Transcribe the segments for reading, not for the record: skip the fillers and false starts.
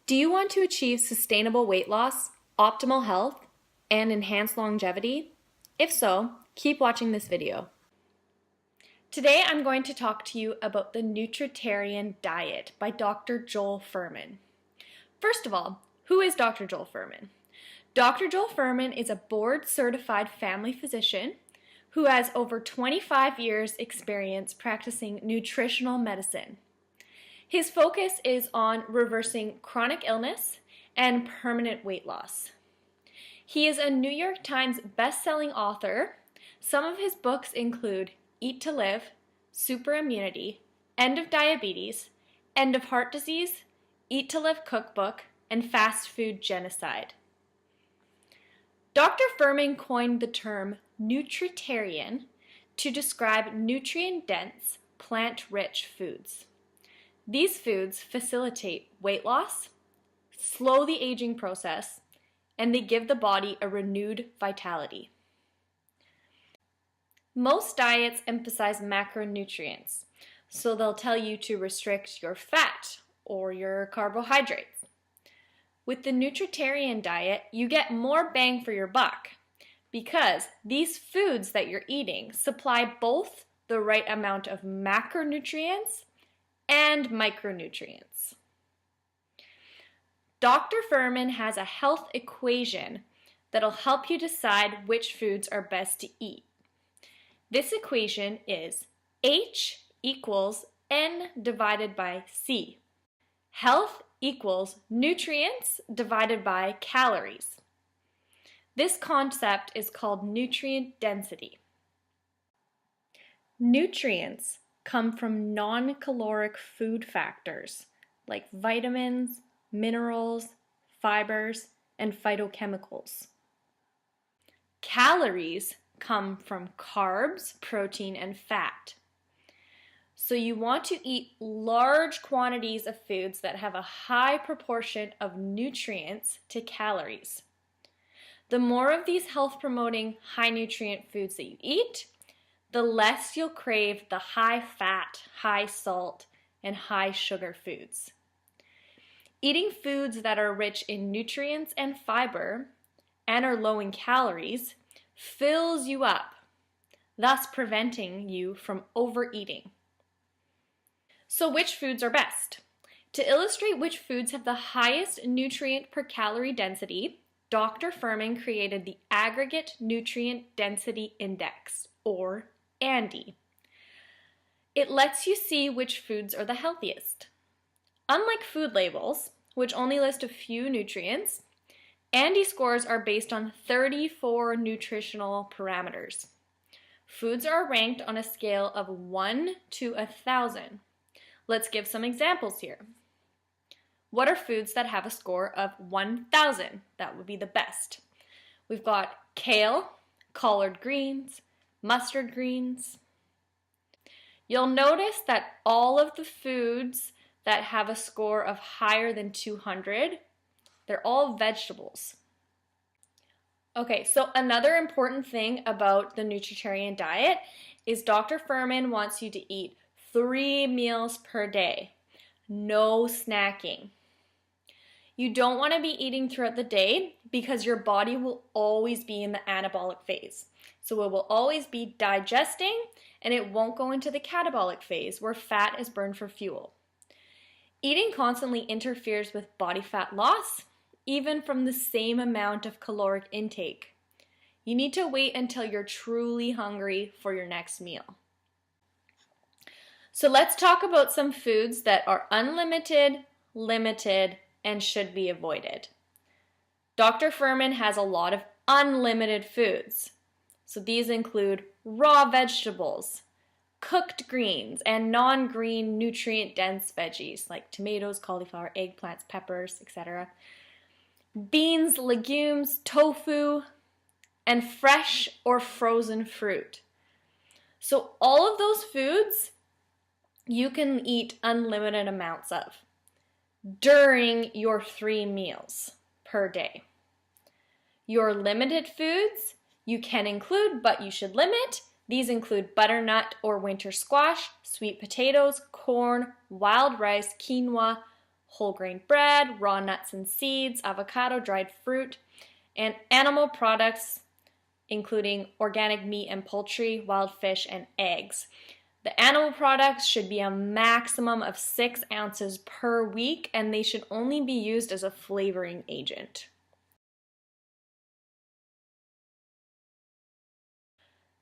Do you want to achieve sustainable weight loss, optimal health, and enhanced longevity? If so, keep watching this video. Today I'm going to talk to you about the Nutritarian diet by Dr. Joel Fuhrman. First of all, who is Dr. Joel Fuhrman? Dr. Joel Fuhrman is a board-certified family physician who has over 25 years experience practicing nutritional medicine. His focus is on reversing chronic illness and permanent weight loss. He is a New York Times best-selling author. Some of his books include Eat to Live, Super Immunity, End of Diabetes, End of Heart Disease, Eat to Live Cookbook, and Fast Food Genocide. Dr. Fuhrman coined the term Nutritarian to describe nutrient-dense, plant-rich foods. These foods facilitate weight loss, slow the aging process, and they give the body a renewed vitality. Most diets emphasize macronutrients, so they'll tell you to restrict your fat or your carbohydrates. With the Nutritarian diet, you get more bang for your buck because these foods that you're eating supply both the right amount of macronutrients and micronutrients. Dr. Fuhrman has a health equation that'll help you decide which foods are best to eat. This equation is H equals N divided by C. Health equals nutrients divided by calories. This concept is called nutrient density. Nutrients come from non-caloric food factors like vitamins, minerals, fibers, and phytochemicals. Calories come from carbs, protein, and fat. So you want to eat large quantities of foods that have a high proportion of nutrients to calories. The more of these health-promoting, high-nutrient foods that you eat, the less you'll crave the high-fat, high-salt, and high-sugar foods. Eating foods that are rich in nutrients and fiber and are low in calories fills you up, thus preventing you from overeating. So which foods are best? To illustrate which foods have the highest nutrient per calorie density, Dr. Fuhrman created the Aggregate Nutrient Density Index, or ANDI. It lets you see which foods are the healthiest. Unlike food labels, which only list a few nutrients, ANDI scores are based on 34 nutritional parameters. Foods are ranked on a scale of 1 to 1,000. Let's give some examples here. What are foods that have a score of 1,000? That would be the best. We've got kale, collard greens, mustard greens. You'll notice that all of the foods that have a score of higher than 200, they're all vegetables. Okay, so another important thing about the Nutritarian diet is Dr. Fuhrman wants you to eat 3 meals per day, no snacking. You don't want to be eating throughout the day because your body will always be in the anabolic phase. So it will always be digesting and it won't go into the catabolic phase where fat is burned for fuel. Eating constantly interferes with body fat loss, even from the same amount of caloric intake. You need to wait until you're truly hungry for your next meal. So let's talk about some foods that are unlimited, limited, and should be avoided. Dr. Fuhrman has a lot of unlimited foods. So these include raw vegetables, cooked greens, and non-green nutrient-dense veggies like tomatoes, cauliflower, eggplants, peppers, etc. Beans, legumes, tofu, and fresh or frozen fruit. So all of those foods you can eat unlimited amounts of during your 3 meals per day. Your limited foods you can include, but you should limit. These include butternut or winter squash, sweet potatoes, corn, wild rice, quinoa, whole grain bread, raw nuts and seeds, avocado, dried fruit, and animal products including organic meat and poultry, wild fish, and eggs. The animal products should be a maximum of 6 ounces per week, and they should only be used as a flavoring agent.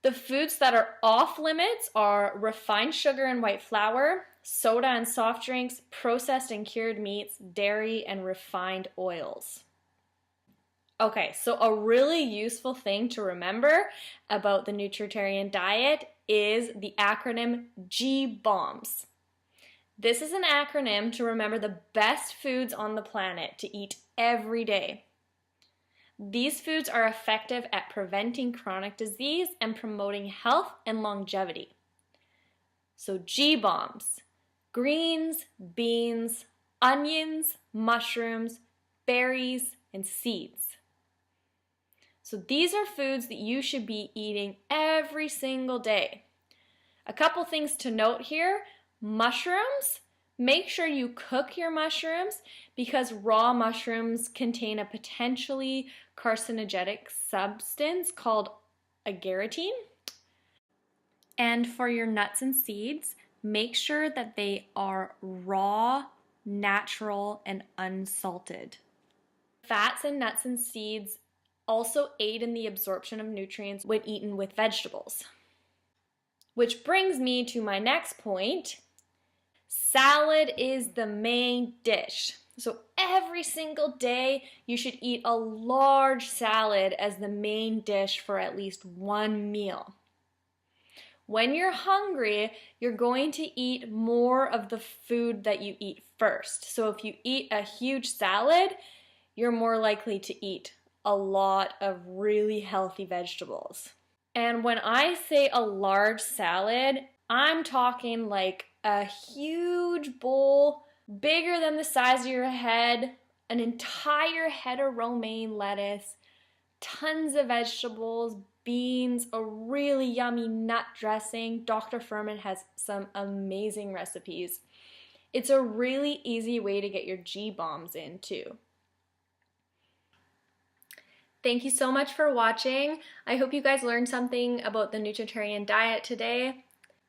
The foods that are off limits are refined sugar and white flour, soda and soft drinks, processed and cured meats, dairy, and refined oils. Okay, so a really useful thing to remember about the Nutritarian diet is the acronym GBOMBS. This is an acronym to remember the best foods on the planet to eat every day. These foods are effective at preventing chronic disease and promoting health and longevity. So GBOMBS: greens, beans, onions, mushrooms, berries, and seeds. So these are foods that you should be eating every single day. A couple things to note here: mushrooms, make sure you cook your mushrooms because raw mushrooms contain a potentially carcinogenic substance called Aggregate. And for your nuts and seeds, make sure that they are raw, natural, and unsalted. Fats in nuts and seeds also aid in the absorption of nutrients when eaten with vegetables. Which brings me to my next point. Salad is the main dish. So every single day you should eat a large salad as the main dish for at least one meal. When you're hungry, you're going to eat more of the food that you eat first. So if you eat a huge salad, you're more likely to eat a lot of really healthy vegetables. And when I say a large salad, I'm talking like a huge bowl, bigger than the size of your head, an entire head of romaine lettuce, tons of vegetables, beans, a really yummy nut dressing. Dr. Fuhrman has some amazing recipes. It's a really easy way to get your GBOMBS in too. Thank you so much for watching. I hope you guys learned something about the Nutritarian diet today.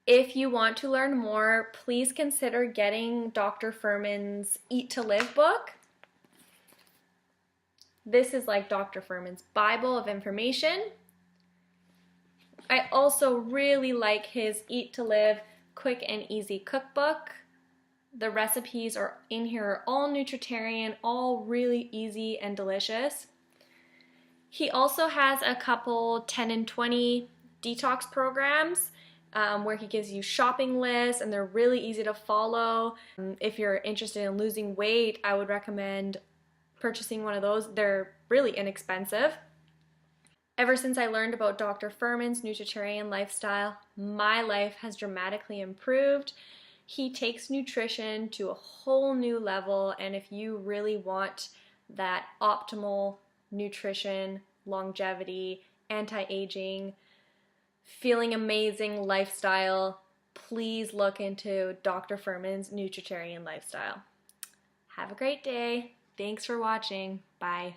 If you want to learn more, please consider getting Dr. Fuhrman's Eat to Live book. This is like Dr. Fuhrman's Bible of information. I also really like his Eat to Live Quick and Easy Cookbook. The recipes are in here, all Nutritarian, all really easy and delicious. He also has a couple 10 and 20 detox programs where he gives you shopping lists, and they're really easy to follow. If you're interested in losing weight, I would recommend purchasing one of those. They're really inexpensive. Ever since I learned about Dr. Fuhrman's Nutritarian lifestyle, my life has dramatically improved. He takes nutrition to a whole new level, and if you really want that optimal nutrition, longevity, anti-aging, feeling amazing lifestyle, please look into Dr. Fuhrman's Nutritarian lifestyle. Have a great day. Thanks for watching. Bye.